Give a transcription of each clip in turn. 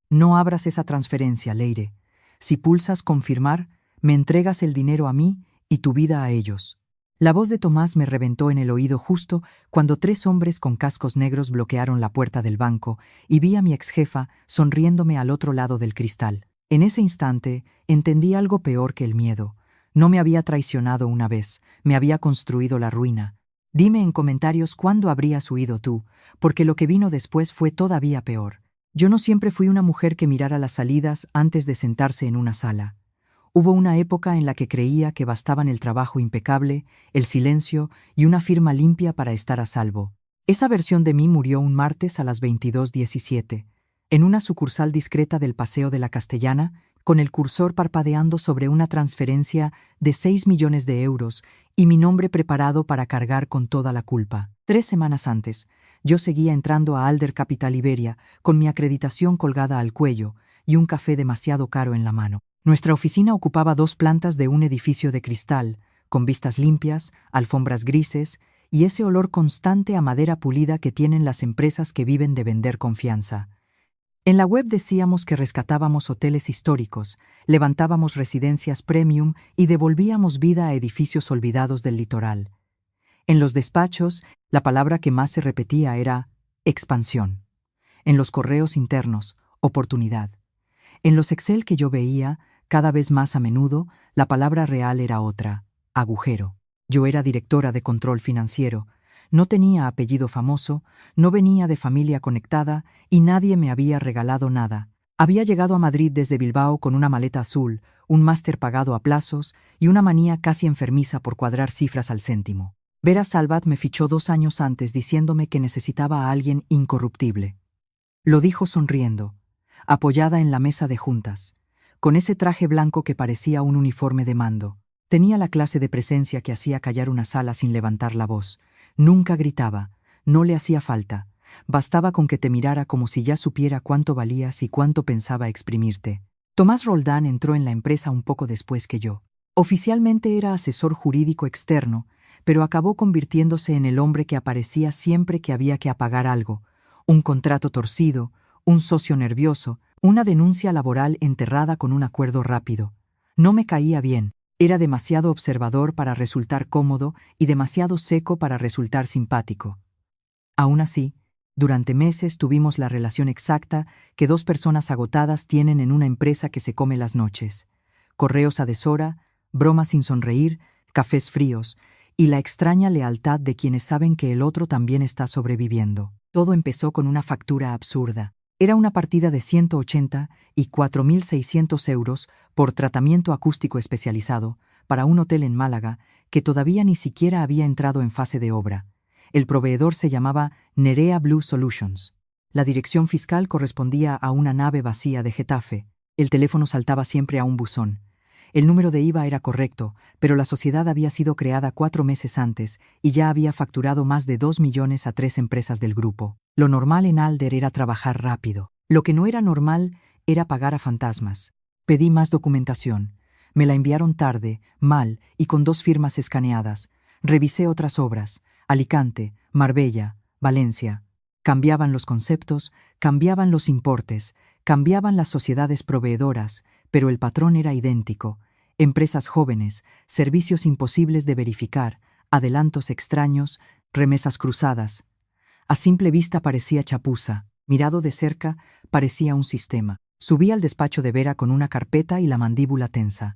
No abras esa transferencia, Leire. Si pulsas confirmar, me entregas el dinero a mí y tu vida a ellos. La voz de Tomás me reventó en el oído justo cuando 3 hombres con cascos negros bloquearon la puerta del banco y vi a mi exjefa sonriéndome al otro lado del cristal. En ese instante entendí algo peor que el miedo. No me había traicionado una vez, me había construido la ruina. Dime en comentarios cuándo habrías huido tú, porque lo que vino después fue todavía peor. Yo no siempre fui una mujer que mirara las salidas antes de sentarse en una sala. Hubo una época en la que creía que bastaban el trabajo impecable, el silencio y una firma limpia para estar a salvo. Esa versión de mí murió un martes a las 22:17, en una sucursal discreta del Paseo de la Castellana, con el cursor parpadeando sobre una transferencia de 6 millones de euros y mi nombre preparado para cargar con toda la culpa. 3 semanas antes, yo seguía entrando a Alder Capital Iberia con mi acreditación colgada al cuello y un café demasiado caro en la mano. Nuestra oficina ocupaba 2 plantas de un edificio de cristal, con vistas limpias, alfombras grises y ese olor constante a madera pulida que tienen las empresas que viven de vender confianza. En la web decíamos que rescatábamos hoteles históricos, levantábamos residencias premium y devolvíamos vida a edificios olvidados del litoral. En los despachos, la palabra que más se repetía era expansión. En los correos internos, oportunidad. En los Excel que yo veía, cada vez más a menudo, la palabra real era otra, agujero. Yo era directora de control financiero, no tenía apellido famoso, no venía de familia conectada y nadie me había regalado nada. Había llegado a Madrid desde Bilbao con una maleta azul, un máster pagado a plazos y una manía casi enfermiza por cuadrar cifras al céntimo. Vera Salvat me fichó 2 años antes diciéndome que necesitaba a alguien incorruptible. Lo dijo sonriendo, apoyada en la mesa de juntas, con ese traje blanco que parecía un uniforme de mando. Tenía la clase de presencia que hacía callar una sala sin levantar la voz. Nunca gritaba, no le hacía falta. Bastaba con que te mirara como si ya supiera cuánto valías y cuánto pensaba exprimirte. Tomás Roldán entró en la empresa un poco después que yo. Oficialmente era asesor jurídico externo, pero acabó convirtiéndose en el hombre que aparecía siempre que había que apagar algo, un contrato torcido, un socio nervioso, una denuncia laboral enterrada con un acuerdo rápido. No me caía bien. Era demasiado observador para resultar cómodo y demasiado seco para resultar simpático. Aún así, durante meses tuvimos la relación exacta que 2 personas agotadas tienen en una empresa que se come las noches. Correos a deshora, bromas sin sonreír, cafés fríos y la extraña lealtad de quienes saben que el otro también está sobreviviendo. Todo empezó con una factura absurda. Era una partida de 180 y 4.600 euros por tratamiento acústico especializado para un hotel en Málaga que todavía ni siquiera había entrado en fase de obra. El proveedor se llamaba Nerea Blue Solutions. La dirección fiscal correspondía a una nave vacía de Getafe. El teléfono saltaba siempre a un buzón. El número de IVA era correcto, pero la sociedad había sido creada 4 meses antes y ya había facturado más de 2 millones a 3 empresas del grupo. Lo normal en Alder era trabajar rápido. Lo que no era normal era pagar a fantasmas. Pedí más documentación. Me la enviaron tarde, mal y con 2 firmas escaneadas. Revisé otras obras: Alicante, Marbella, Valencia. Cambiaban los conceptos, cambiaban los importes, cambiaban las sociedades proveedoras, pero el patrón era idéntico: empresas jóvenes, servicios imposibles de verificar, adelantos extraños, remesas cruzadas. A simple vista parecía chapuza, mirado de cerca parecía un sistema. Subí al despacho de Vera con una carpeta y la mandíbula tensa.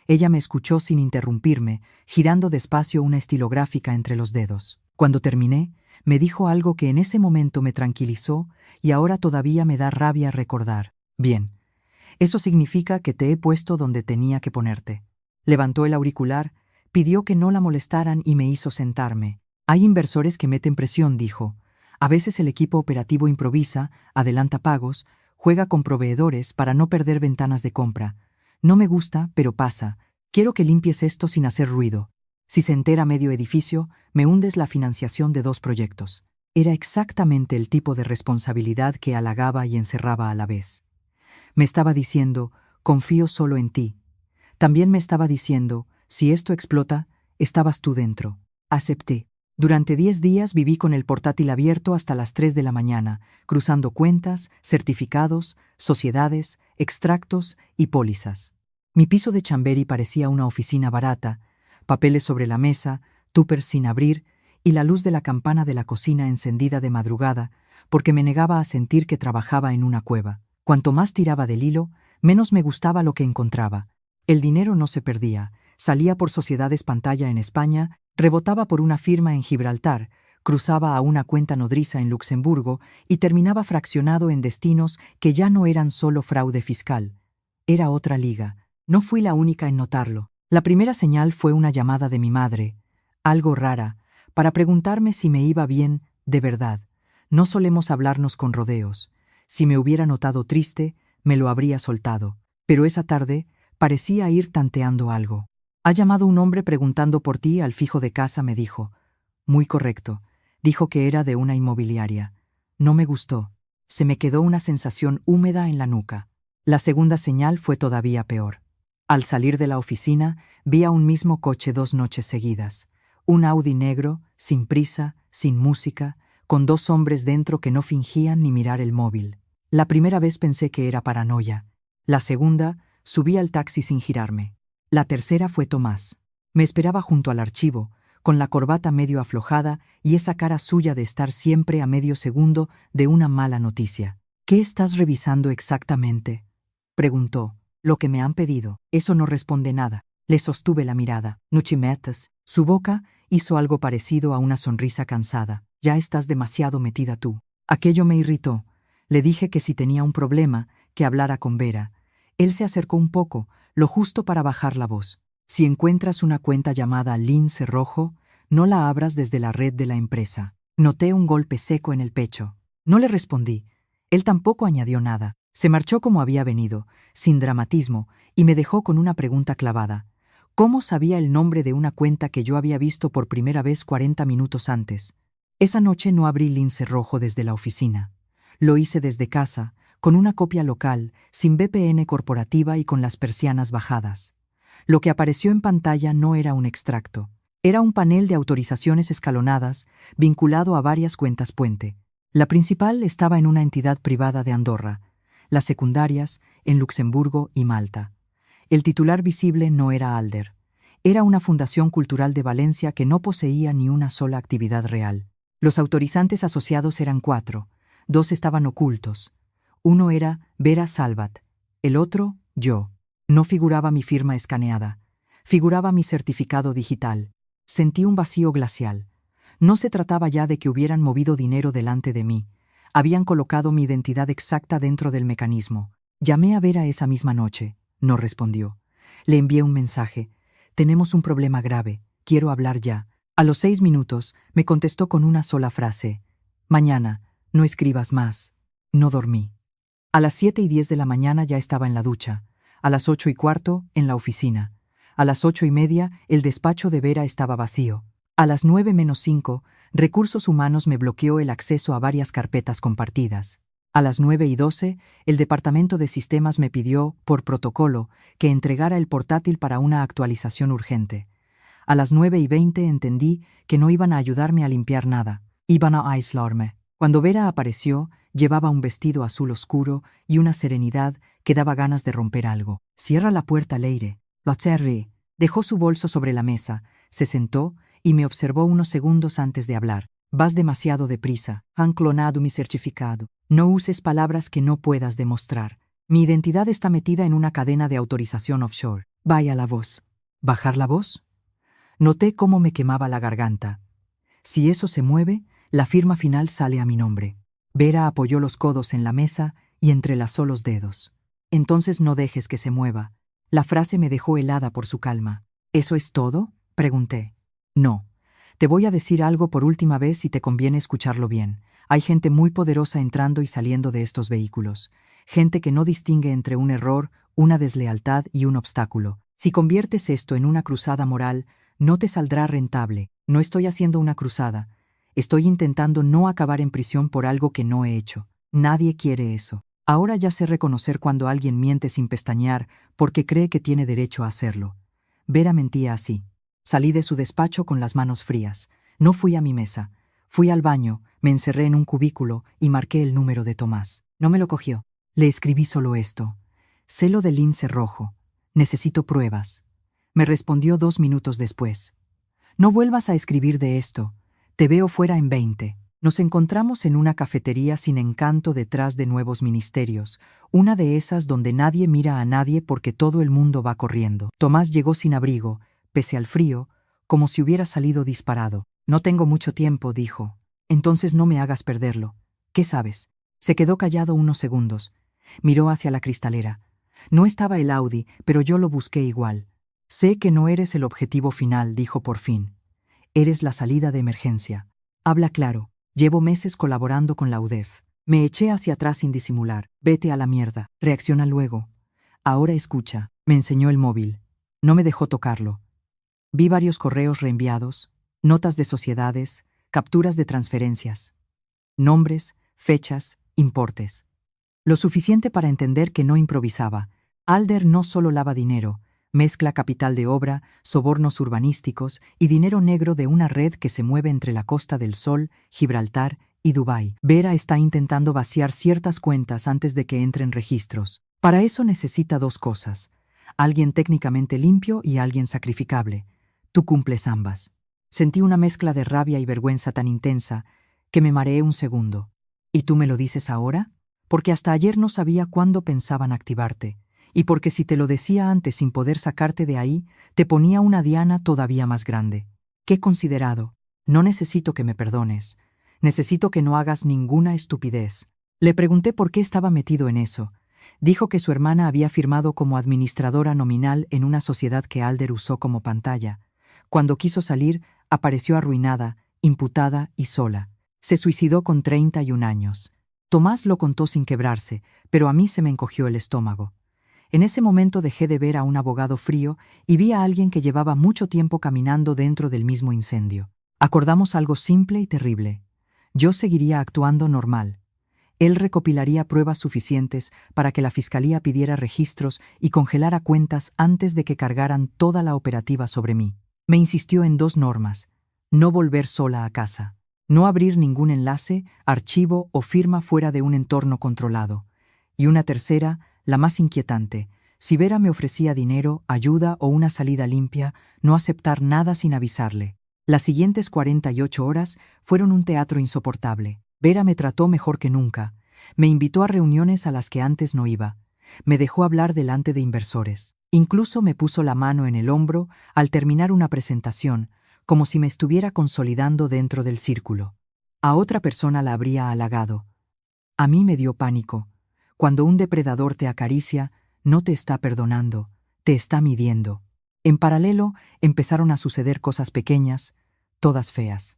Ella me escuchó sin interrumpirme, girando despacio una estilográfica entre los dedos. Cuando terminé, me dijo algo que en ese momento me tranquilizó y ahora todavía me da rabia recordar. Bien. Eso significa que te he puesto donde tenía que ponerte. Levantó el auricular, pidió que no la molestaran y me hizo sentarme. Hay inversores que meten presión, dijo. A veces el equipo operativo improvisa, adelanta pagos, juega con proveedores para no perder ventanas de compra. No me gusta, pero pasa. Quiero que limpies esto sin hacer ruido. Si se entera medio edificio, me hundes la financiación de 2 proyectos. Era exactamente el tipo de responsabilidad que halagaba y encerraba a la vez. Me estaba diciendo, confío solo en ti. También me estaba diciendo, si esto explota, estabas tú dentro. Acepté. Durante 10 días viví con el portátil abierto hasta las 3 de la mañana, cruzando cuentas, certificados, sociedades, extractos y pólizas. Mi piso de Chamberí parecía una oficina barata, papeles sobre la mesa, tuppers sin abrir y la luz de la campana de la cocina encendida de madrugada, porque me negaba a sentir que trabajaba en una cueva. Cuanto más tiraba del hilo, menos me gustaba lo que encontraba. El dinero no se perdía, salía por sociedades pantalla en España, rebotaba por una firma en Gibraltar, cruzaba a una cuenta nodriza en Luxemburgo y terminaba fraccionado en destinos que ya no eran solo fraude fiscal. Era otra liga. No fui la única en notarlo. La primera señal fue una llamada de mi madre, algo rara, para preguntarme si me iba bien de verdad. No solemos hablarnos con rodeos. Si me hubiera notado triste, me lo habría soltado. Pero esa tarde parecía ir tanteando algo. Ha llamado un hombre preguntando por ti al fijo de casa, me dijo. Muy correcto. Dijo que era de una inmobiliaria. No me gustó. Se me quedó una sensación húmeda en la nuca. La segunda señal fue todavía peor. Al salir de la oficina, vi a un mismo coche 2 noches seguidas. Un Audi negro, sin prisa, sin música, con 2 hombres dentro que no fingían ni mirar el móvil. La primera vez pensé que era paranoia. La segunda, subí al taxi sin girarme. La tercera fue Tomás. Me esperaba junto al archivo, con la corbata medio aflojada y esa cara suya de estar siempre a medio segundo de una mala noticia. ¿Qué estás revisando exactamente?, preguntó. Lo que me han pedido. Eso no responde nada. Le sostuve la mirada. No te metas. Su boca hizo algo parecido a una sonrisa cansada. Ya estás demasiado metida tú. Aquello me irritó. Le dije que si tenía un problema, que hablara con Vera. Él se acercó un poco, lo justo para bajar la voz. Si encuentras una cuenta llamada Lince Rojo, no la abras desde la red de la empresa. Noté un golpe seco en el pecho. No le respondí. Él tampoco añadió nada. Se marchó como había venido, sin dramatismo, y me dejó con una pregunta clavada. ¿Cómo sabía el nombre de una cuenta que yo había visto por primera vez 40 minutos antes? Esa noche no abrí Lince Rojo desde la oficina. Lo hice desde casa, con una copia local, sin VPN corporativa y con las persianas bajadas. Lo que apareció en pantalla no era un extracto. Era un panel de autorizaciones escalonadas, vinculado a varias cuentas puente. La principal estaba en una entidad privada de Andorra, las secundarias en Luxemburgo y Malta. El titular visible no era Alder. Era una fundación cultural de Valencia que no poseía ni una sola actividad real. Los autorizantes asociados eran 4, 2 estaban ocultos. Uno era Vera Salvat, el otro, yo. No figuraba mi firma escaneada. Figuraba mi certificado digital. Sentí un vacío glacial. No se trataba ya de que hubieran movido dinero delante de mí. Habían colocado mi identidad exacta dentro del mecanismo. Llamé a Vera esa misma noche. No respondió. Le envié un mensaje. Tenemos un problema grave. Quiero hablar ya. A los 6 minutos me contestó con una sola frase. Mañana, no escribas más. No dormí. A las 7:10 de la mañana ya estaba en la ducha. A las 8:15 en la oficina. A las 8:30 el despacho de Vera estaba vacío. A las 9:05 Recursos Humanos me bloqueó el acceso a varias carpetas compartidas. A las 9:12 el departamento de sistemas me pidió, por protocolo, que entregara el portátil para una actualización urgente. A las 9:20 entendí que no iban a ayudarme a limpiar nada. Iban a aislarme. Cuando Vera apareció, llevaba un vestido azul oscuro y una serenidad que daba ganas de romper algo. Cierra la puerta, Leire. Lo cerré. Dejó su bolso sobre la mesa, se sentó y me observó unos segundos antes de hablar. Vas demasiado deprisa. Han clonado mi certificado. No uses palabras que no puedas demostrar. Mi identidad está metida en una cadena de autorización offshore. Vaya la voz. ¿Bajar la voz? Noté cómo me quemaba la garganta. Si eso se mueve, la firma final sale a mi nombre. Vera apoyó los codos en la mesa y entrelazó los dedos. Entonces no dejes que se mueva. La frase me dejó helada por su calma. ¿Eso es todo?, pregunté. No. Te voy a decir algo por última vez y te conviene escucharlo bien. Hay gente muy poderosa entrando y saliendo de estos vehículos. Gente que no distingue entre un error, una deslealtad y un obstáculo. Si conviertes esto en una cruzada moral, no te saldrá rentable. No estoy haciendo una cruzada. Estoy intentando no acabar en prisión por algo que no he hecho. Nadie quiere eso. Ahora ya sé reconocer cuando alguien miente sin pestañear porque cree que tiene derecho a hacerlo. Vera mentía así. Salí de su despacho con las manos frías. No fui a mi mesa. Fui al baño, me encerré en un cubículo y marqué el número de Tomás. No me lo cogió. Le escribí solo esto. Celo de lince rojo. Necesito pruebas. Me respondió 2 minutos después. No vuelvas a escribir de esto. Te veo fuera en 20. Nos encontramos en una cafetería sin encanto detrás de nuevos ministerios, una de esas donde nadie mira a nadie porque todo el mundo va corriendo. Tomás llegó sin abrigo, pese al frío, como si hubiera salido disparado. No tengo mucho tiempo, dijo. Entonces no me hagas perderlo. ¿Qué sabes? Se quedó callado unos segundos. Miró hacia la cristalera. No estaba el Audi, pero yo lo busqué igual. Sé que no eres el objetivo final, dijo por fin. Eres la salida de emergencia. Habla claro. Llevo meses colaborando con la UDEF. Me eché hacia atrás sin disimular. Vete a la mierda. Reacciona luego. Ahora escucha. Me enseñó el móvil. No me dejó tocarlo. Vi varios correos reenviados, notas de sociedades, capturas de transferencias. Nombres, fechas, importes. Lo suficiente para entender que no improvisaba. Alder no solo lava dinero, mezcla capital de obra, sobornos urbanísticos y dinero negro de una red que se mueve entre la Costa del Sol, Gibraltar y Dubái. Vera está intentando vaciar ciertas cuentas antes de que entren registros. Para eso necesita 2 cosas: alguien técnicamente limpio y alguien sacrificable. Tú cumples ambas. Sentí una mezcla de rabia y vergüenza tan intensa que me mareé un segundo. ¿Y tú me lo dices ahora? Porque hasta ayer no sabía cuándo pensaban activarte. Y porque si te lo decía antes sin poder sacarte de ahí, te ponía una diana todavía más grande. Qué considerado. No necesito que me perdones. Necesito que no hagas ninguna estupidez. Le pregunté por qué estaba metido en eso. Dijo que su hermana había firmado como administradora nominal en una sociedad que Alder usó como pantalla. Cuando quiso salir, apareció arruinada, imputada y sola. Se suicidó con 31 años. Tomás lo contó sin quebrarse, pero a mí se me encogió el estómago. En ese momento dejé de ver a un abogado frío y vi a alguien que llevaba mucho tiempo caminando dentro del mismo incendio. Acordamos algo simple y terrible. Yo seguiría actuando normal. Él recopilaría pruebas suficientes para que la fiscalía pidiera registros y congelara cuentas antes de que cargaran toda la operativa sobre mí. Me insistió en 2 normas: no volver sola a casa, no abrir ningún enlace, archivo o firma fuera de un entorno controlado. Y una tercera, la más inquietante: si Vera me ofrecía dinero, ayuda o una salida limpia, no aceptar nada sin avisarle. Las siguientes 48 horas fueron un teatro insoportable. Vera me trató mejor que nunca. Me invitó a reuniones a las que antes no iba. Me dejó hablar delante de inversores. Incluso me puso la mano en el hombro al terminar una presentación, como si me estuviera consolidando dentro del círculo. A otra persona la habría halagado. A mí me dio pánico. Cuando un depredador te acaricia, no te está perdonando, te está midiendo. En paralelo, empezaron a suceder cosas pequeñas, todas feas.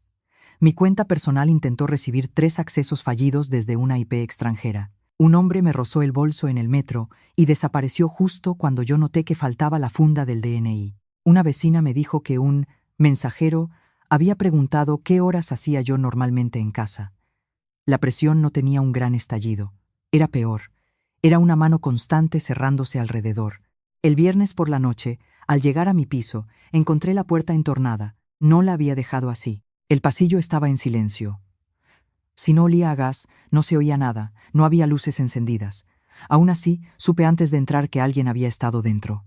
Mi cuenta personal intentó recibir 3 accesos fallidos desde una IP extranjera. Un hombre me rozó el bolso en el metro y desapareció justo cuando yo noté que faltaba la funda del DNI. Una vecina me dijo que un mensajero había preguntado qué horas hacía yo normalmente en casa. La presión no tenía un gran estallido. Era peor. Era una mano constante cerrándose alrededor. El viernes por la noche, al llegar a mi piso, encontré la puerta entornada. No la había dejado así. El pasillo estaba en silencio. Si no olía a gas, no se oía nada, no había luces encendidas. Aún así, supe antes de entrar que alguien había estado dentro.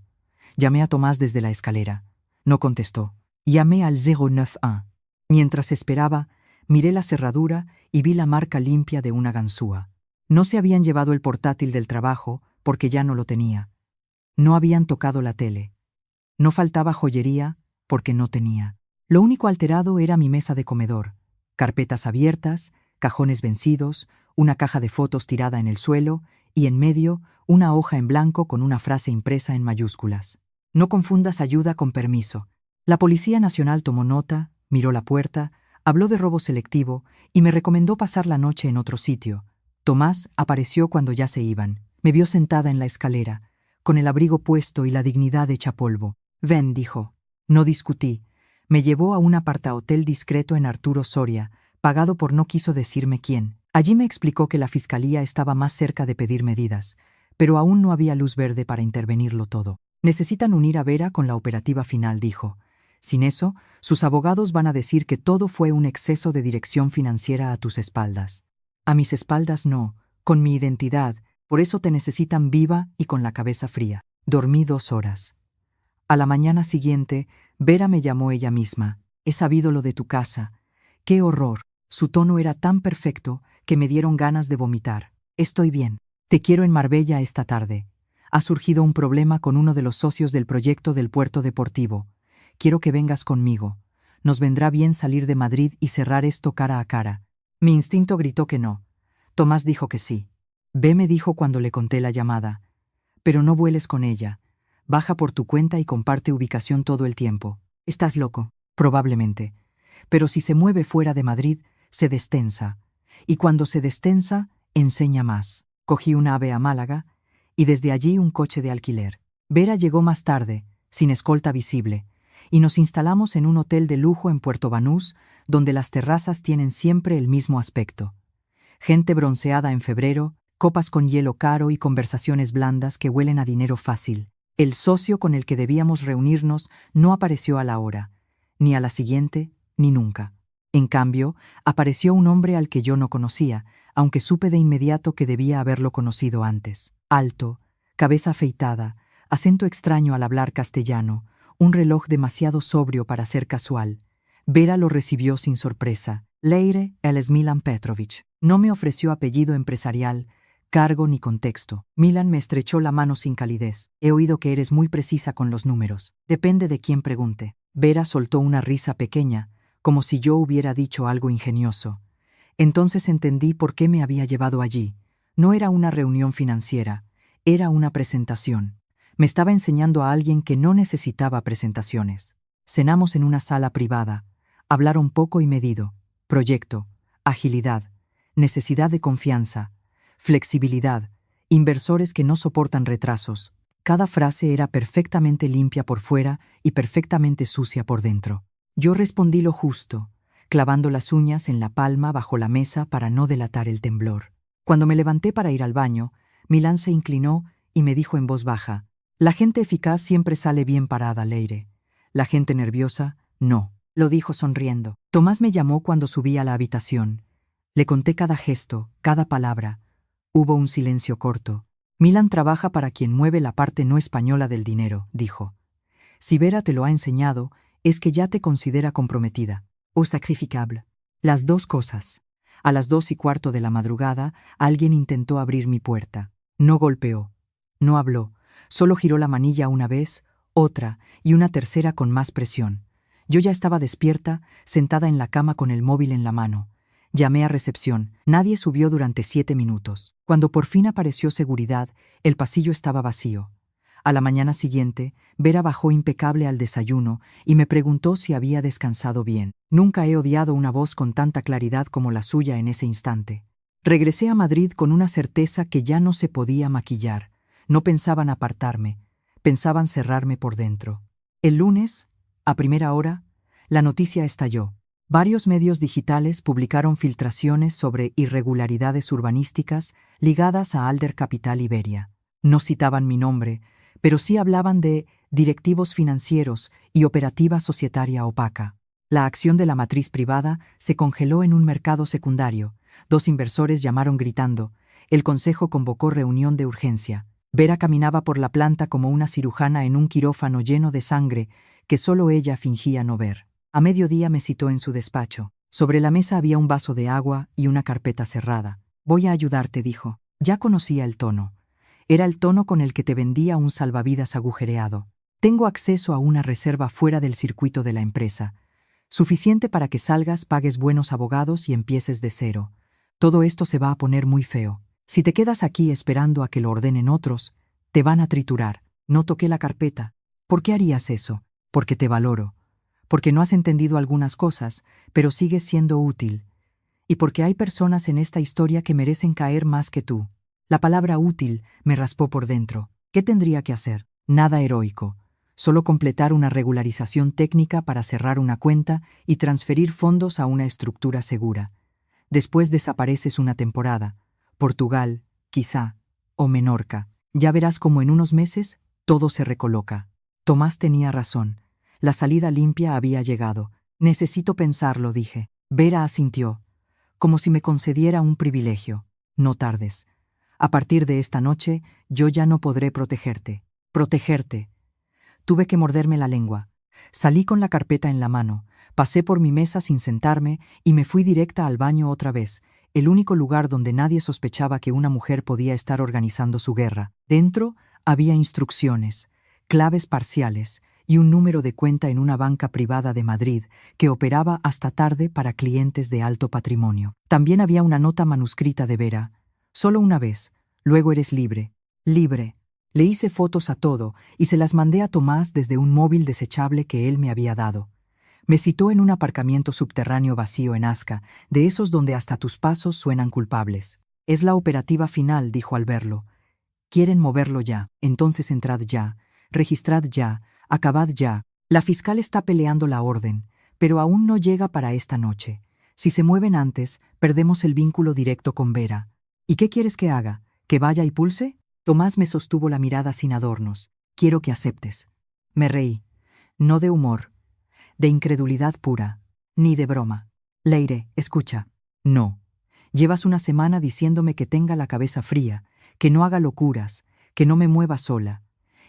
Llamé a Tomás desde la escalera. No contestó. Llamé al 091. Mientras esperaba, miré la cerradura y vi la marca limpia de una ganzúa. No se habían llevado el portátil del trabajo porque ya no lo tenía. No habían tocado la tele. No faltaba joyería porque no tenía. Lo único alterado era mi mesa de comedor. Carpetas abiertas, cajones vencidos, una caja de fotos tirada en el suelo y en medio una hoja en blanco con una frase impresa en mayúsculas. No confundas ayuda con permiso. La Policía Nacional tomó nota, miró la puerta, habló de robo selectivo y me recomendó pasar la noche en otro sitio. Tomás apareció cuando ya se iban. Me vio sentada en la escalera, con el abrigo puesto y la dignidad hecha polvo. Ven, dijo. No discutí. Me llevó a un apartahotel discreto en Arturo Soria, pagado por no quiso decirme quién. Allí me explicó que la fiscalía estaba más cerca de pedir medidas, pero aún no había luz verde para intervenirlo todo. Necesitan unir a Vera con la operativa final, dijo. Sin eso, sus abogados van a decir que todo fue un exceso de dirección financiera a tus espaldas. A mis espaldas no, con mi identidad, por eso te necesitan viva y con la cabeza fría. Dormí 2 horas. A la mañana siguiente, Vera me llamó ella misma. He sabido lo de tu casa. ¡Qué horror! Su tono era tan perfecto que me dieron ganas de vomitar. Estoy bien. Te quiero en Marbella esta tarde. Ha surgido un problema con uno de los socios del proyecto del puerto deportivo. Quiero que vengas conmigo. Nos vendrá bien salir de Madrid y cerrar esto cara a cara. Mi instinto gritó que no. Tomás dijo que sí. Ve me dijo cuando le conté la llamada. Pero no vueles con ella. Baja por tu cuenta y comparte ubicación todo el tiempo. Estás loco, probablemente. Pero si se mueve fuera de Madrid, se destensa. Y cuando se destensa, enseña más. Cogí un AVE a Málaga y desde allí un coche de alquiler. Vera llegó más tarde, sin escolta visible, y nos instalamos en un hotel de lujo en Puerto Banús, donde las terrazas tienen siempre el mismo aspecto. Gente bronceada en febrero, copas con hielo caro y conversaciones blandas que huelen a dinero fácil. El socio con el que debíamos reunirnos no apareció a la hora, ni a la siguiente, ni nunca. En cambio, apareció un hombre al que yo no conocía, aunque supe de inmediato que debía haberlo conocido antes. Alto, cabeza afeitada, acento extraño al hablar castellano, un reloj demasiado sobrio para ser casual. Vera lo recibió sin sorpresa. Leire, él es Milan Petrovich. No me ofreció apellido empresarial, cargo ni contexto. Milan me estrechó la mano sin calidez. He oído que eres muy precisa con los números. Depende de quién pregunte. Vera soltó una risa pequeña, como si yo hubiera dicho algo ingenioso. Entonces entendí por qué me había llevado allí. No era una reunión financiera, era una presentación. Me estaba enseñando a alguien que no necesitaba presentaciones. Cenamos en una sala privada. Hablaron poco y medido. Proyecto, agilidad, necesidad de confianza, flexibilidad, inversores que no soportan retrasos. Cada frase era perfectamente limpia por fuera y perfectamente sucia por dentro. Yo respondí lo justo, clavando las uñas en la palma bajo la mesa para no delatar el temblor. Cuando me levanté para ir al baño, Milán se inclinó y me dijo en voz baja: «La gente eficaz siempre sale bien parada, Leire. La gente nerviosa, no», lo dijo sonriendo. Tomás me llamó cuando subí a la habitación. Le conté cada gesto, cada palabra. Hubo un silencio corto. «Milán trabaja para quien mueve la parte no española del dinero», dijo. «Si Vera te lo ha enseñado, es que ya te considera comprometida o sacrificable. Las dos cosas». A las 2:15 de la madrugada, alguien intentó abrir mi puerta. No golpeó, no habló, solo giró la manilla una vez, otra y una tercera con más presión. Yo ya estaba despierta, sentada en la cama con el móvil en la mano. Llamé a recepción. Nadie subió durante 7 minutos. Cuando por fin apareció seguridad, el pasillo estaba vacío. A la mañana siguiente, Vera bajó impecable al desayuno y me preguntó si había descansado bien. Nunca he odiado una voz con tanta claridad como la suya en ese instante. Regresé a Madrid con una certeza que ya no se podía maquillar. No pensaban apartarme, pensaban cerrarme por dentro. El lunes, a primera hora, la noticia estalló. Varios medios digitales publicaron filtraciones sobre irregularidades urbanísticas ligadas a Alder Capital Iberia. No citaban mi nombre, pero sí hablaban de directivos financieros y operativa societaria opaca. La acción de la matriz privada se congeló en un mercado secundario. 2 inversores llamaron gritando. El consejo convocó reunión de urgencia. Vera caminaba por la planta como una cirujana en un quirófano lleno de sangre que solo ella fingía no ver. A mediodía me citó en su despacho. Sobre la mesa había un vaso de agua y una carpeta cerrada. «Voy a ayudarte», dijo. Ya conocía el tono. Era el tono con el que te vendía un salvavidas agujereado. «Tengo acceso a una reserva fuera del circuito de la empresa. Suficiente para que salgas, pagues buenos abogados y empieces de cero. Todo esto se va a poner muy feo. Si te quedas aquí esperando a que lo ordenen otros, te van a triturar». No toqué la carpeta. «¿Por qué harías eso?» «Porque te valoro. Porque no has entendido algunas cosas, pero sigues siendo útil. Y porque hay personas en esta historia que merecen caer más que tú». La palabra útil me raspó por dentro. ¿Qué tendría que hacer? Nada heroico. Solo completar una regularización técnica para cerrar una cuenta y transferir fondos a una estructura segura. Después desapareces una temporada. Portugal, quizá, o Menorca. Ya verás cómo en unos meses todo se recoloca. Tomás tenía razón. La salida limpia había llegado. Necesito pensarlo, dije. Vera asintió, como si me concediera un privilegio. No tardes. A partir de esta noche, yo ya no podré protegerte. Protegerte. Tuve que morderme la lengua. Salí con la carpeta en la mano, pasé por mi mesa sin sentarme y me fui directa al baño otra vez, el único lugar donde nadie sospechaba que una mujer podía estar organizando su guerra. Dentro había instrucciones, claves parciales y un número de cuenta en una banca privada de Madrid que operaba hasta tarde para clientes de alto patrimonio. También había una nota manuscrita de Vera. Solo una vez, luego eres libre. Libre. Le hice fotos a todo y se las mandé a Tomás desde un móvil desechable que él me había dado. Me citó en un aparcamiento subterráneo vacío en Asca, de esos donde hasta tus pasos suenan culpables. Es la operativa final, dijo al verlo. Quieren moverlo ya, entonces entrad ya, registrad ya, acabad ya. La fiscal está peleando la orden, pero aún no llega para esta noche. Si se mueven antes, perdemos el vínculo directo con Vera. ¿Y qué quieres que haga? ¿Que vaya y pulse? Tomás me sostuvo la mirada sin adornos. Quiero que aceptes. Me reí. No de humor, de incredulidad pura, ni de broma. Leire, escucha. No. Llevas una semana diciéndome que tenga la cabeza fría, que no haga locuras, que no me mueva sola.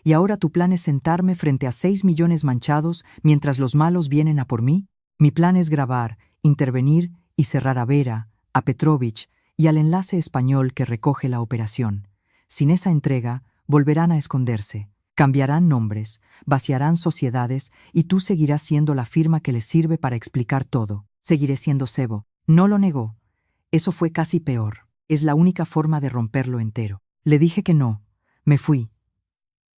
¿Y ahora tu plan es sentarme frente a 6 millones manchados mientras los malos vienen a por mí? Mi plan es grabar, intervenir y cerrar a Vera, a Petrovich y al enlace español que recoge la operación. Sin esa entrega, volverán a esconderse, cambiarán nombres, vaciarán sociedades y tú seguirás siendo la firma que les sirve para explicar todo. Seguiré siendo cebo. No lo negó. Eso fue casi peor. Es la única forma de romperlo entero. Le dije que no. Me fui.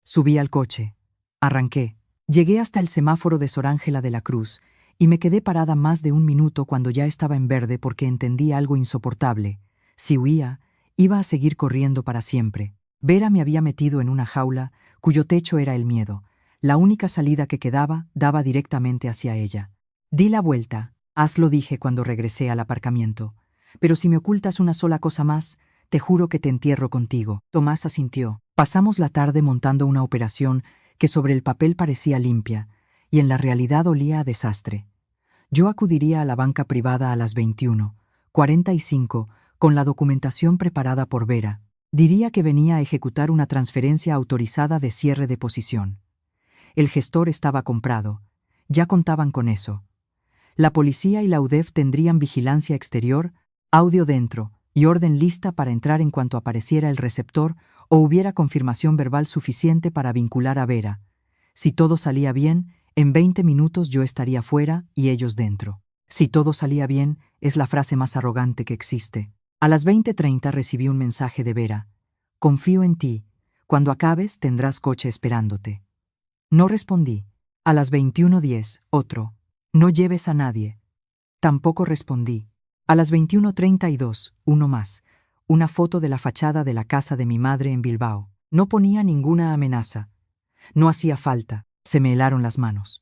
Subí al coche. Arranqué. Llegué hasta el semáforo de Sor Ángela de la Cruz y me quedé parada más de un minuto cuando ya estaba en verde porque entendí algo insoportable. Si huía, iba a seguir corriendo para siempre. Vera me había metido en una jaula cuyo techo era el miedo. La única salida que quedaba daba directamente hacia ella. Di la vuelta. Hazlo, dije cuando regresé al aparcamiento. Pero si me ocultas una sola cosa más, te juro que te entierro contigo. Tomás asintió. Pasamos la tarde montando una operación que sobre el papel parecía limpia y en la realidad olía a desastre. Yo acudiría a la banca privada a las 21:45 con la documentación preparada por Vera. Diría que venía a ejecutar una transferencia autorizada de cierre de posición. El gestor estaba comprado. Ya contaban con eso. La policía y la UDEF tendrían vigilancia exterior, audio dentro y orden lista para entrar en cuanto apareciera el receptor o hubiera confirmación verbal suficiente para vincular a Vera. Si todo salía bien, en 20 minutos yo estaría fuera y ellos dentro. Si todo salía bien, es la frase más arrogante que existe. A las 20:30 recibí un mensaje de Vera. Confío en ti. Cuando acabes tendrás coche esperándote. No respondí. A las 21:10, otro. No lleves a nadie. Tampoco respondí. A las 21:32, uno más. Una foto de la fachada de la casa de mi madre en Bilbao. No ponía ninguna amenaza. No hacía falta. Se me helaron las manos.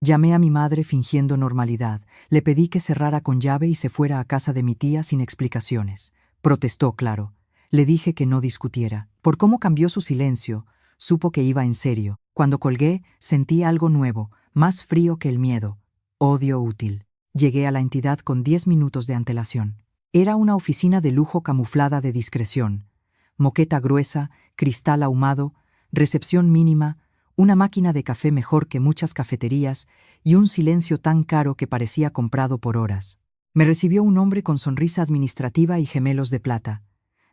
Llamé a mi madre fingiendo normalidad. Le pedí que cerrara con llave y se fuera a casa de mi tía sin explicaciones. Protestó, claro. Le dije que no discutiera. Por cómo cambió su silencio, supo que iba en serio. Cuando colgué, sentí algo nuevo, más frío que el miedo. Odio útil. Llegué a la entidad con 10 minutos de antelación. Era una oficina de lujo camuflada de discreción. Moqueta gruesa, cristal ahumado, recepción mínima, una máquina de café mejor que muchas cafeterías y un silencio tan caro que parecía comprado por horas. Me recibió un hombre con sonrisa administrativa y gemelos de plata.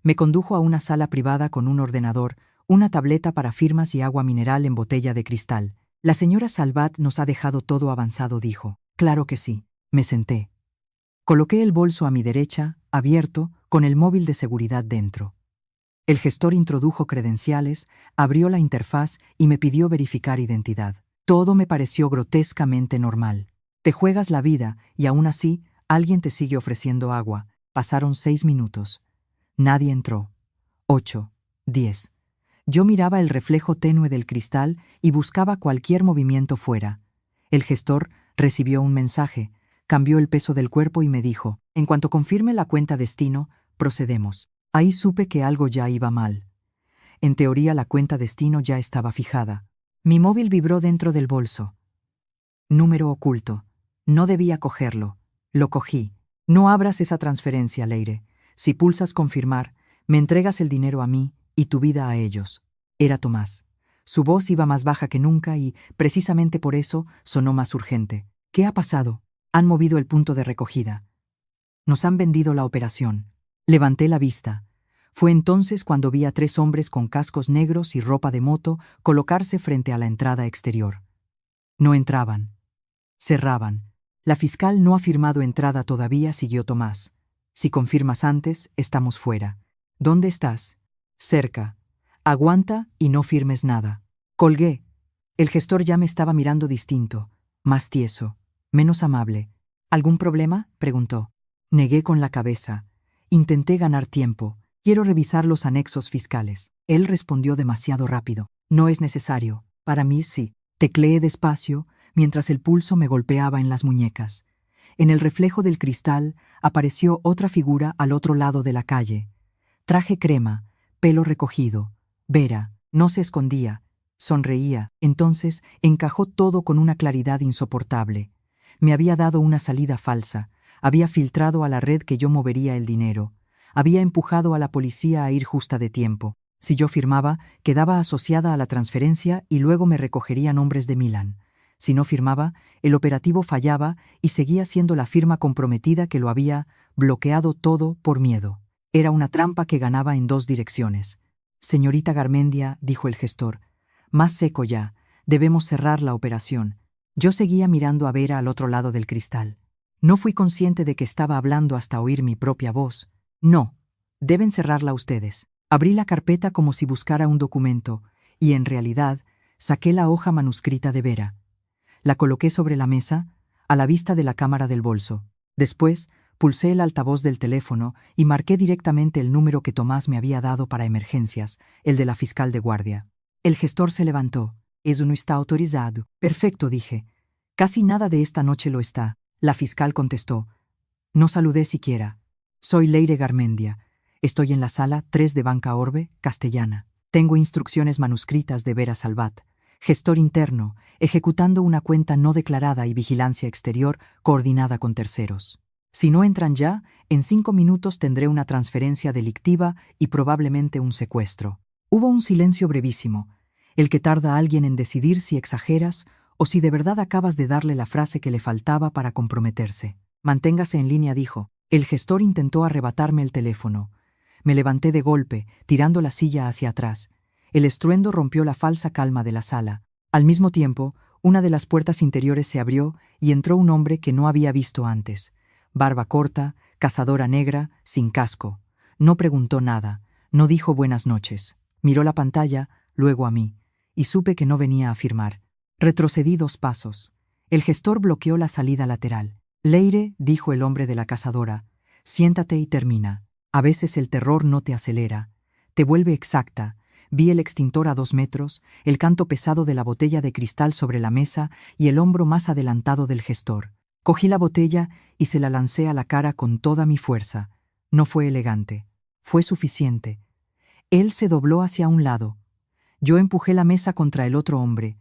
Me condujo a una sala privada con un ordenador, una tableta para firmas y agua mineral en botella de cristal. La señora Salvat nos ha dejado todo avanzado, dijo. Claro que sí. Me senté. Coloqué el bolso a mi derecha, abierto, con el móvil de seguridad dentro. El gestor introdujo credenciales, abrió la interfaz y me pidió verificar identidad. Todo me pareció grotescamente normal. Te juegas la vida y aún así alguien te sigue ofreciendo agua. Pasaron 6 minutos. Nadie entró. 8, 10. Yo miraba el reflejo tenue del cristal y buscaba cualquier movimiento fuera. El gestor recibió un mensaje, cambió el peso del cuerpo y me dijo, en cuanto confirme la cuenta destino, procedemos. Ahí supe que algo ya iba mal. En teoría la cuenta destino ya estaba fijada. Mi móvil vibró dentro del bolso. Número oculto. No debía cogerlo. Lo cogí. No abras esa transferencia, Leire. Si pulsas confirmar, me entregas el dinero a mí y tu vida a ellos. Era Tomás. Su voz iba más baja que nunca y, precisamente por eso, sonó más urgente. ¿Qué ha pasado? Han movido el punto de recogida. Nos han vendido la operación. Levanté la vista. Fue entonces cuando vi a 3 hombres con cascos negros y ropa de moto colocarse frente a la entrada exterior. No entraban. Cerraban. La fiscal no ha firmado entrada todavía, siguió Tomás. Si confirmas antes, estamos fuera. ¿Dónde estás? Cerca. Aguanta y no firmes nada. Colgué. El gestor ya me estaba mirando distinto, más tieso, menos amable. ¿Algún problema?, preguntó. Negué con la cabeza. Intenté ganar tiempo. Quiero revisar los anexos fiscales. Él respondió demasiado rápido. No es necesario. Para mí sí. Tecleé despacio, mientras el pulso me golpeaba en las muñecas. En el reflejo del cristal apareció otra figura al otro lado de la calle. Traje crema, pelo recogido. Vera, no se escondía. Sonreía. Entonces encajó todo con una claridad insoportable. Me había dado una salida falsa. Había filtrado a la red que yo movería el dinero. Había empujado a la policía a ir justa de tiempo. Si yo firmaba, quedaba asociada a la transferencia y luego me recogerían hombres de Milán. Si no firmaba, el operativo fallaba y seguía siendo la firma comprometida que lo había bloqueado todo por miedo. Era una trampa que ganaba en 2 direcciones. Señorita Garmendia, dijo el gestor, más seco ya, debemos cerrar la operación. Yo seguía mirando a Vera al otro lado del cristal. No fui consciente de que estaba hablando hasta oír mi propia voz. No, deben cerrarla ustedes. Abrí la carpeta como si buscara un documento, y en realidad saqué la hoja manuscrita de Vera. La coloqué sobre la mesa, a la vista de la cámara del bolso. Después, pulsé el altavoz del teléfono y marqué directamente el número que Tomás me había dado para emergencias, el de la fiscal de guardia. El gestor se levantó. «Eso no está autorizado». «Perfecto», dije. «Casi nada de esta noche lo está». La fiscal contestó. No saludé siquiera. «Soy Leire Garmendia. Estoy en la sala 3 de Banca Orbe, Castellana. Tengo instrucciones manuscritas de Vera Salvat, gestor interno, ejecutando una cuenta no declarada y vigilancia exterior coordinada con terceros. Si no entran ya, en 5 minutos tendré una transferencia delictiva y probablemente un secuestro». Hubo un silencio brevísimo, el que tarda a alguien en decidir si exageras o si de verdad acabas de darle la frase que le faltaba para comprometerse. «Manténgase en línea», dijo. El gestor intentó arrebatarme el teléfono. Me levanté de golpe, tirando la silla hacia atrás. El estruendo rompió la falsa calma de la sala. Al mismo tiempo, una de las puertas interiores se abrió y entró un hombre que no había visto antes. Barba corta, cazadora negra, sin casco. No preguntó nada, no dijo buenas noches. Miró la pantalla, luego a mí, y supe que no venía a firmar. Retrocedí 2 pasos. El gestor bloqueó la salida lateral. «Leire», dijo el hombre de la cazadora, «siéntate y termina. A veces el terror no te acelera, te vuelve exacta». Vi el extintor a 2 metros, el canto pesado de la botella de cristal sobre la mesa y el hombro más adelantado del gestor. Cogí la botella y se la lancé a la cara con toda mi fuerza. No fue elegante. Fue suficiente. Él se dobló hacia un lado. Yo empujé la mesa contra el otro hombre.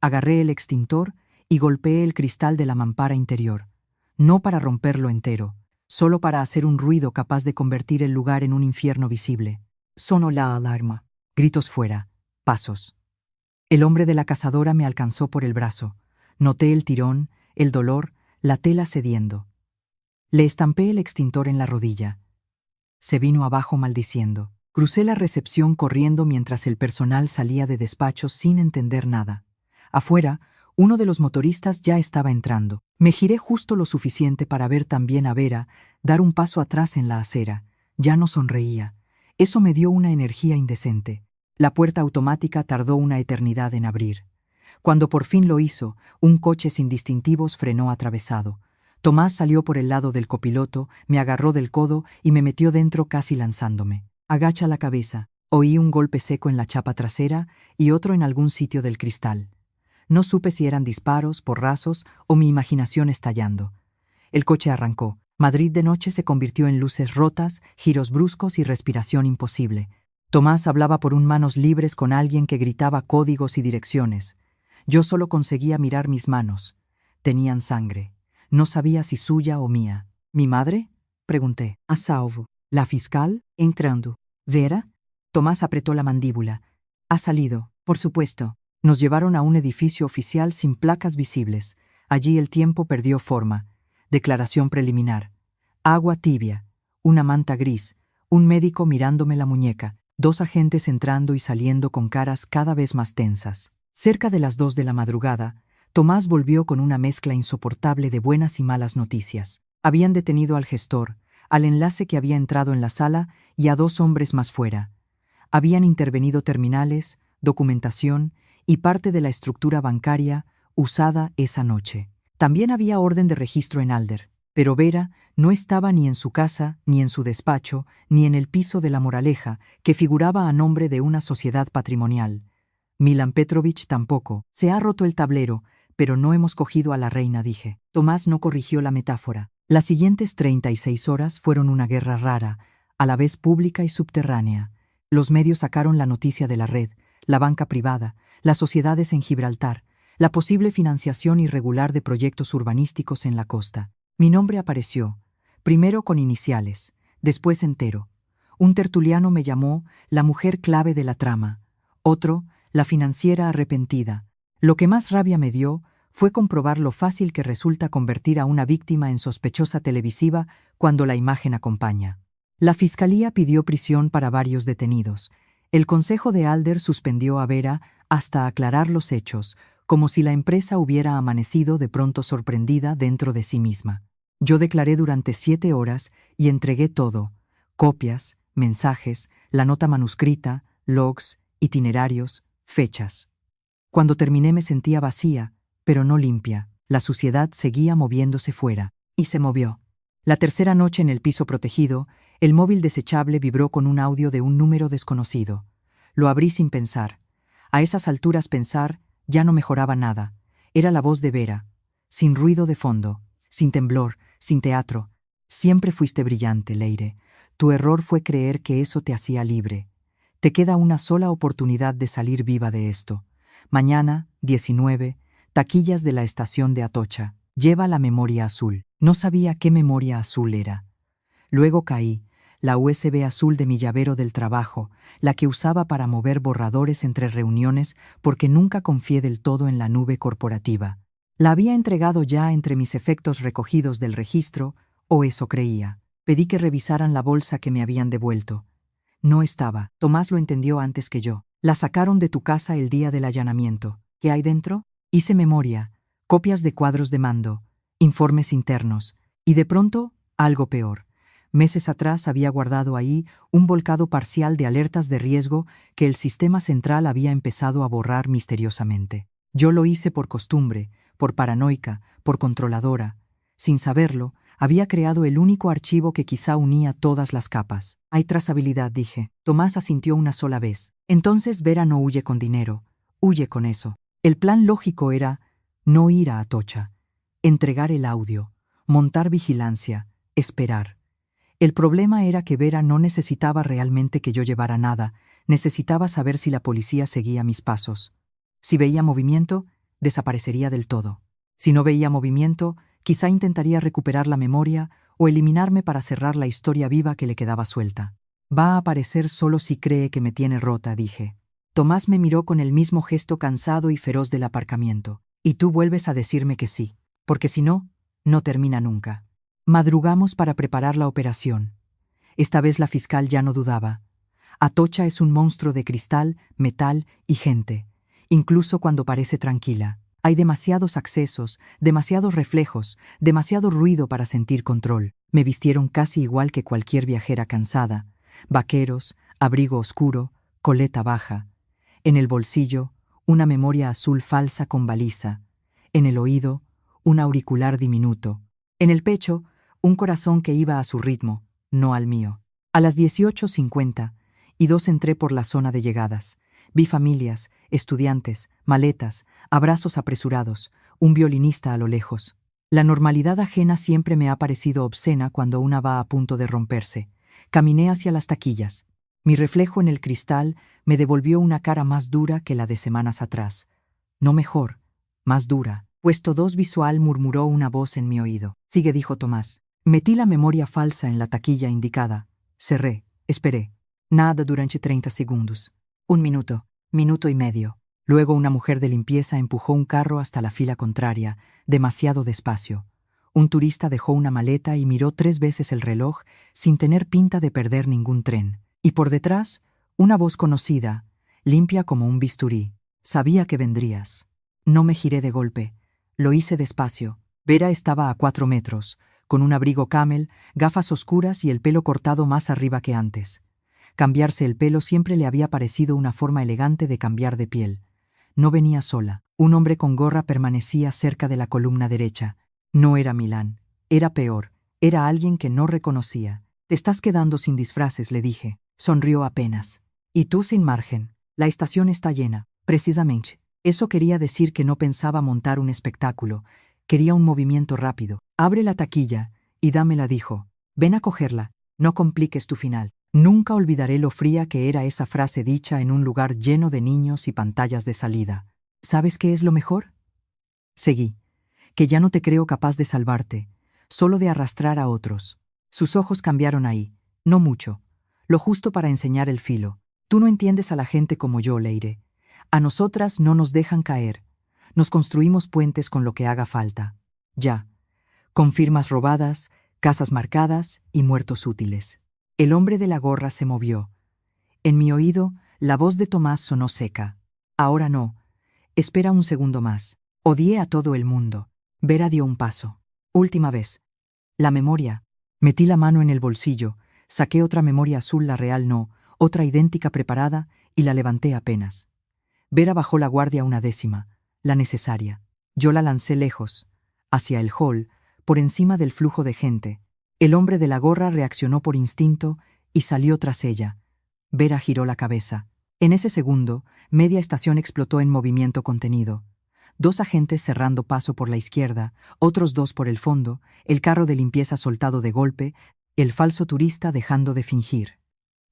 Agarré el extintor y golpeé el cristal de la mampara interior. No para romperlo entero, solo para hacer un ruido capaz de convertir el lugar en un infierno visible. Sonó la alarma. Gritos fuera. Pasos. El hombre de la cazadora me alcanzó por el brazo. Noté el tirón, el dolor, la tela cediendo. Le estampé el extintor en la rodilla. Se vino abajo maldiciendo. Crucé la recepción corriendo mientras el personal salía de despachos sin entender nada. Afuera, uno de los motoristas ya estaba entrando. Me giré justo lo suficiente para ver también a Vera dar un paso atrás en la acera. Ya no sonreía. Eso me dio una energía indecente. La puerta automática tardó una eternidad en abrir. Cuando por fin lo hizo, un coche sin distintivos frenó atravesado. Tomás salió por el lado del copiloto, me agarró del codo y me metió dentro casi lanzándome. «Agacha la cabeza». Oí un golpe seco en la chapa trasera y otro en algún sitio del cristal. No supe si eran disparos, porrazos o mi imaginación estallando. El coche arrancó. Madrid de noche se convirtió en luces rotas, giros bruscos y respiración imposible. Tomás hablaba por un manos libres con alguien que gritaba códigos y direcciones. Yo solo conseguía mirar mis manos. Tenían sangre. No sabía si suya o mía. ¿Mi madre?, pregunté. A salvo. ¿La fiscal? Entrando. ¿Vera? Tomás apretó la mandíbula. Ha salido, por supuesto. Nos llevaron a un edificio oficial sin placas visibles. Allí el tiempo perdió forma. Declaración preliminar. Agua tibia. Una manta gris. Un médico mirándome la muñeca. 2 agentes entrando y saliendo con caras cada vez más tensas. Cerca de las 2 de la madrugada, Tomás volvió con una mezcla insoportable de buenas y malas noticias. Habían detenido al gestor, al enlace que había entrado en la sala y a 2 hombres más fuera. Habían intervenido terminales, documentación y parte de la estructura bancaria usada esa noche. También había orden de registro en Alder, pero Vera no estaba ni en su casa, ni en su despacho, ni en el piso de La Moraleja, que figuraba a nombre de una sociedad patrimonial. Milan Petrovich tampoco. Se ha roto el tablero, pero no hemos cogido a la reina, dije. Tomás no corrigió la metáfora. Las siguientes 36 horas fueron una guerra rara, a la vez pública y subterránea. Los medios sacaron la noticia de la red, la banca privada, las sociedades en Gibraltar, la posible financiación irregular de proyectos urbanísticos en la costa. Mi nombre apareció, primero con iniciales, después entero. Un tertuliano me llamó la mujer clave de la trama, otro, la financiera arrepentida. Lo que más rabia me dio fue comprobar lo fácil que resulta convertir a una víctima en sospechosa televisiva cuando la imagen acompaña. La fiscalía pidió prisión para varios detenidos. El Consejo de Alder suspendió a Vera hasta aclarar los hechos, como si la empresa hubiera amanecido de pronto sorprendida dentro de sí misma. Yo declaré durante 7 horas y entregué todo: copias, mensajes, la nota manuscrita, logs, itinerarios, fechas. Cuando terminé me sentía vacía, pero no limpia. La suciedad seguía moviéndose fuera. Y se movió. La tercera noche en el piso protegido, el móvil desechable vibró con un audio de un número desconocido. Lo abrí sin pensar. A esas alturas pensar ya no mejoraba nada. Era la voz de Vera, sin ruido de fondo, sin temblor, sin teatro. Siempre fuiste brillante, Leire. Tu error fue creer que eso te hacía libre. Te queda una sola oportunidad de salir viva de esto. Mañana, 19, taquillas de la estación de Atocha. Lleva la memoria azul. No sabía qué memoria azul era. Luego caí, la USB azul de mi llavero del trabajo, la que usaba para mover borradores entre reuniones porque nunca confié del todo en la nube corporativa. La había entregado ya entre mis efectos recogidos del registro, o eso creía. Pedí que revisaran la bolsa que me habían devuelto. No estaba. Tomás lo entendió antes que yo. La sacaron de tu casa el día del allanamiento. ¿Qué hay dentro? Hice memoria, copias de cuadros de mando, informes internos, y de pronto, algo peor. Meses atrás había guardado ahí un volcado parcial de alertas de riesgo que el sistema central había empezado a borrar misteriosamente. Yo lo hice por costumbre, por paranoica, por controladora. Sin saberlo, había creado el único archivo que quizá unía todas las capas. Hay trazabilidad, dije. Tomás asintió una sola vez. Entonces Vera no huye con dinero, huye con eso. El plan lógico era no ir a Atocha, entregar el audio, montar vigilancia, esperar. El problema era que Vera no necesitaba realmente que yo llevara nada, necesitaba saber si la policía seguía mis pasos. Si veía movimiento, desaparecería del todo. Si no veía movimiento, quizá intentaría recuperar la memoria o eliminarme para cerrar la historia viva que le quedaba suelta. Va a aparecer solo si cree que me tiene rota, dije. Tomás me miró con el mismo gesto cansado y feroz del aparcamiento. Y tú vuelves a decirme que sí, porque si no, no termina nunca. Madrugamos para preparar la operación. Esta vez la fiscal ya no dudaba. Atocha es un monstruo de cristal, metal y gente, incluso cuando parece tranquila. Hay demasiados accesos, demasiados reflejos, demasiado ruido para sentir control. Me vistieron casi igual que cualquier viajera cansada. Vaqueros, abrigo oscuro, coleta baja. En el bolsillo, una memoria azul falsa con baliza. En el oído, un auricular diminuto. En el pecho, un corazón que iba a su ritmo, no al mío. A las 18:50, y 2 entré por la zona de llegadas. Vi familias, estudiantes, maletas, abrazos apresurados, un violinista a lo lejos. La normalidad ajena siempre me ha parecido obscena cuando una va a punto de romperse. Caminé hacia las taquillas. Mi reflejo en el cristal me devolvió una cara más dura que la de semanas atrás. No mejor, más dura. Puesto 2 visual, murmuró una voz en mi oído. Sigue, dijo Tomás. Metí la memoria falsa en la taquilla indicada. Cerré. Esperé. Nada durante 30 segundos. 1 minuto. Minuto y medio. Luego una mujer de limpieza empujó un carro hasta la fila contraria, demasiado despacio. Un turista dejó una maleta y miró 3 veces el reloj sin tener pinta de perder ningún tren. Y por detrás, una voz conocida, limpia como un bisturí. Sabía que vendrías. No me giré de golpe. Lo hice despacio. Vera estaba a 4 metros, con un abrigo camel, gafas oscuras y el pelo cortado más arriba que antes. Cambiarse el pelo siempre le había parecido una forma elegante de cambiar de piel. No venía sola. Un hombre con gorra permanecía cerca de la columna derecha. No era Milán. Era peor. Era alguien que no reconocía. Te estás quedando sin disfraces, le dije. Sonrió apenas. Y tú sin margen. La estación está llena. Precisamente. Eso quería decir que no pensaba montar un espectáculo. Quería un movimiento rápido. Abre la taquilla y dámela, dijo. Ven a cogerla. No compliques tu final. Nunca olvidaré lo fría que era esa frase dicha en un lugar lleno de niños y pantallas de salida. ¿Sabes qué es lo mejor? Seguí. Que ya no te creo capaz de salvarte, solo de arrastrar a otros. Sus ojos cambiaron ahí, no mucho, lo justo para enseñar el filo. Tú no entiendes a la gente como yo, Leire. A nosotras no nos dejan caer. Nos construimos puentes con lo que haga falta. Ya. Con firmas robadas, casas marcadas y muertos útiles. El hombre de la gorra se movió. En mi oído, la voz de Tomás sonó seca. Ahora no. Espera un segundo más. Odié a todo el mundo. Vera dio un paso. Última vez. La memoria. Metí la mano en el bolsillo, saqué otra memoria azul, la real no, otra idéntica preparada, y la levanté apenas. Vera bajó la guardia una décima, la necesaria. Yo la lancé lejos, hacia el hall, por encima del flujo de gente. El hombre de la gorra reaccionó por instinto y salió tras ella. Vera giró la cabeza. En ese segundo, media estación explotó en movimiento contenido. 2 agentes cerrando paso por la izquierda, otros 2 por el fondo, el carro de limpieza soltado de golpe, el falso turista dejando de fingir.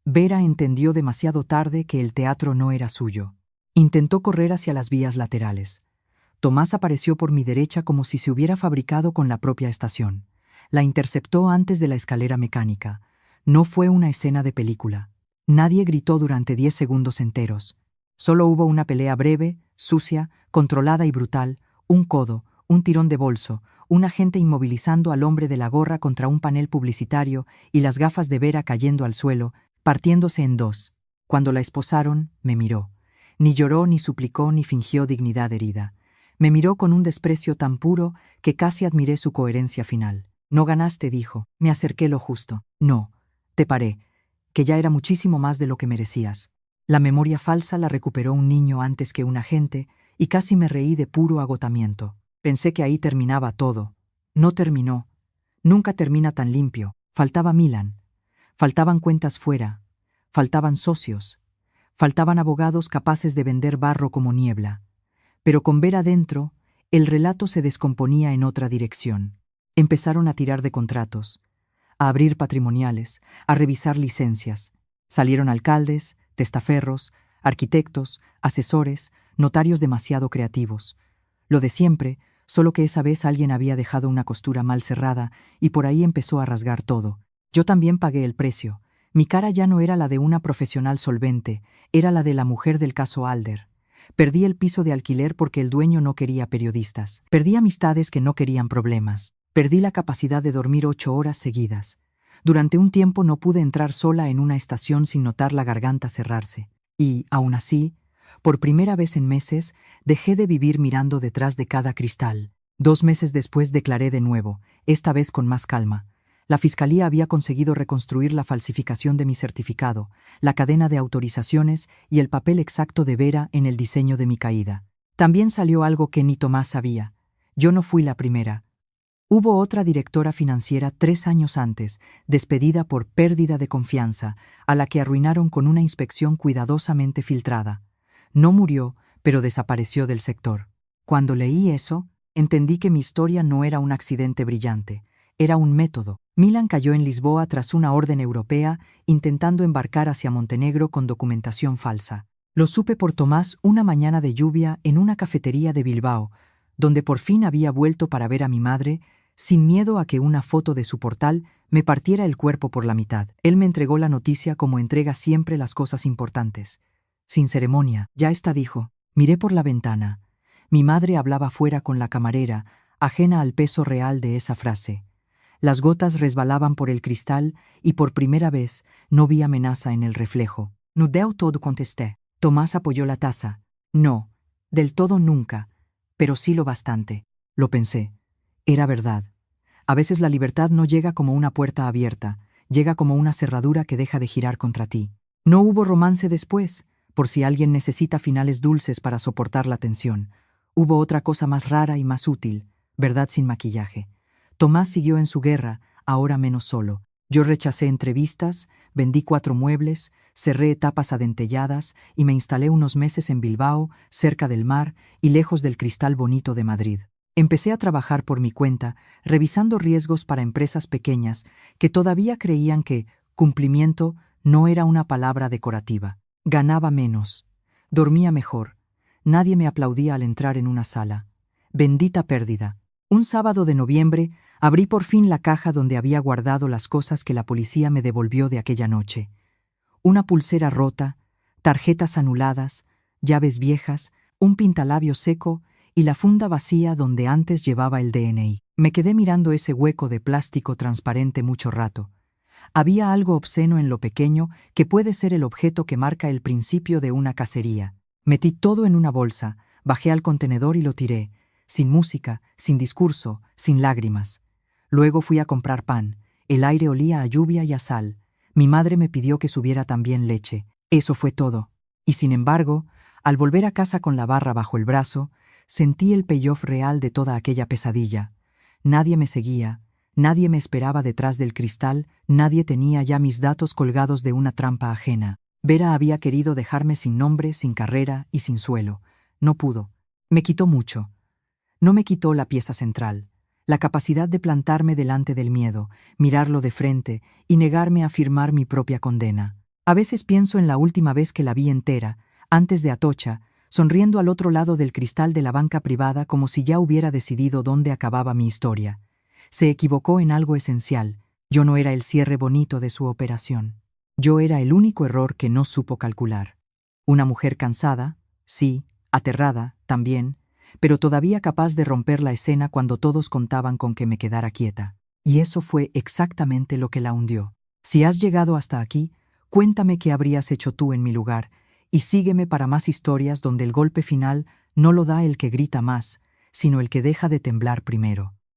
Vera entendió demasiado tarde que el teatro no era suyo. Intentó correr hacia las vías laterales. Tomás apareció por mi derecha como si se hubiera fabricado con la propia estación. La interceptó antes de la escalera mecánica. No fue una escena de película. Nadie gritó durante 10 segundos enteros. Solo hubo una pelea breve, sucia, controlada y brutal, un codo, un tirón de bolso, un agente inmovilizando al hombre de la gorra contra un panel publicitario y las gafas de Vera cayendo al suelo, partiéndose en 2. Cuando la esposaron, me miró. Ni lloró, ni suplicó, ni fingió dignidad herida. Me miró con un desprecio tan puro que casi admiré su coherencia final. No ganaste, dijo. Me acerqué lo justo. No, te paré, que ya era muchísimo más de lo que merecías. La memoria falsa la recuperó un niño antes que un agente, y casi me reí de puro agotamiento. Pensé que ahí terminaba todo. No terminó. Nunca termina tan limpio. Faltaba Milán. Faltaban cuentas fuera. Faltaban socios. Faltaban abogados capaces de vender barro como niebla. Pero con Vera dentro, el relato se descomponía en otra dirección. Empezaron a tirar de contratos, a abrir patrimoniales, a revisar licencias. Salieron alcaldes, testaferros, arquitectos, asesores, notarios demasiado creativos. Lo de siempre, solo que esa vez alguien había dejado una costura mal cerrada y por ahí empezó a rasgar todo. Yo también pagué el precio. Mi cara ya no era la de una profesional solvente, era la de la mujer del caso Alder. Perdí el piso de alquiler porque el dueño no quería periodistas. Perdí amistades que no querían problemas. Perdí la capacidad de dormir 8 horas seguidas. Durante un tiempo no pude entrar sola en una estación sin notar la garganta cerrarse. Y, aún así, por primera vez en meses, dejé de vivir mirando detrás de cada cristal. 2 meses después declaré de nuevo, esta vez con más calma. La fiscalía había conseguido reconstruir la falsificación de mi certificado, la cadena de autorizaciones y el papel exacto de Vera en el diseño de mi caída. También salió algo que ni Tomás sabía. Yo no fui la primera. Hubo otra directora financiera 3 años antes, despedida por pérdida de confianza, a la que arruinaron con una inspección cuidadosamente filtrada. No murió, pero desapareció del sector. Cuando leí eso, entendí que mi historia no era un accidente brillante, era un método. Milán cayó en Lisboa tras una orden europea intentando embarcar hacia Montenegro con documentación falsa. Lo supe por Tomás una mañana de lluvia en una cafetería de Bilbao, donde por fin había vuelto para ver a mi madre, sin miedo a que una foto de su portal me partiera el cuerpo por la mitad. Él me entregó la noticia como entrega siempre las cosas importantes. Sin ceremonia, ya está, dijo. Miré por la ventana. Mi madre hablaba fuera con la camarera, ajena al peso real de esa frase. Las gotas resbalaban por el cristal y por primera vez no vi amenaza en el reflejo. No del todo, contesté. Tomás apoyó la taza. No, del todo nunca, pero sí lo bastante. Lo pensé. Era verdad. A veces la libertad no llega como una puerta abierta, llega como una cerradura que deja de girar contra ti. No hubo romance después, por si alguien necesita finales dulces para soportar la tensión. Hubo otra cosa más rara y más útil, verdad sin maquillaje. Tomás siguió en su guerra, ahora menos solo. Yo rechacé entrevistas, vendí 4 muebles, cerré etapas adentelladas y me instalé unos meses en Bilbao, cerca del mar y lejos del cristal bonito de Madrid. Empecé a trabajar por mi cuenta, revisando riesgos para empresas pequeñas que todavía creían que cumplimiento no era una palabra decorativa. Ganaba menos. Dormía mejor. Nadie me aplaudía al entrar en una sala. Bendita pérdida. Un sábado de noviembre abrí por fin la caja donde había guardado las cosas que la policía me devolvió de aquella noche. Una pulsera rota, tarjetas anuladas, llaves viejas, un pintalabio seco y la funda vacía donde antes llevaba el DNI. Me quedé mirando ese hueco de plástico transparente mucho rato. Había algo obsceno en lo pequeño que puede ser el objeto que marca el principio de una cacería. Metí todo en una bolsa, bajé al contenedor y lo tiré, sin música, sin discurso, sin lágrimas. Luego fui a comprar pan. El aire olía a lluvia y a sal. Mi madre me pidió que subiera también leche. Eso fue todo. Y sin embargo, al volver a casa con la barra bajo el brazo, sentí el payoff real de toda aquella pesadilla. Nadie me seguía, nadie me esperaba detrás del cristal, nadie tenía ya mis datos colgados de una trampa ajena. Vera había querido dejarme sin nombre, sin carrera y sin suelo. No pudo. Me quitó mucho. No me quitó la pieza central, la capacidad de plantarme delante del miedo, mirarlo de frente y negarme a firmar mi propia condena. A veces pienso en la última vez que la vi entera, antes de Atocha, sonriendo al otro lado del cristal de la banca privada como si ya hubiera decidido dónde acababa mi historia. Se equivocó en algo esencial. Yo no era el cierre bonito de su operación. Yo era el único error que no supo calcular. Una mujer cansada, sí, aterrada, también, pero todavía capaz de romper la escena cuando todos contaban con que me quedara quieta. Y eso fue exactamente lo que la hundió. Si has llegado hasta aquí, cuéntame qué habrías hecho tú en mi lugar, y sígueme para más historias donde el golpe final no lo da el que grita más, sino el que deja de temblar primero.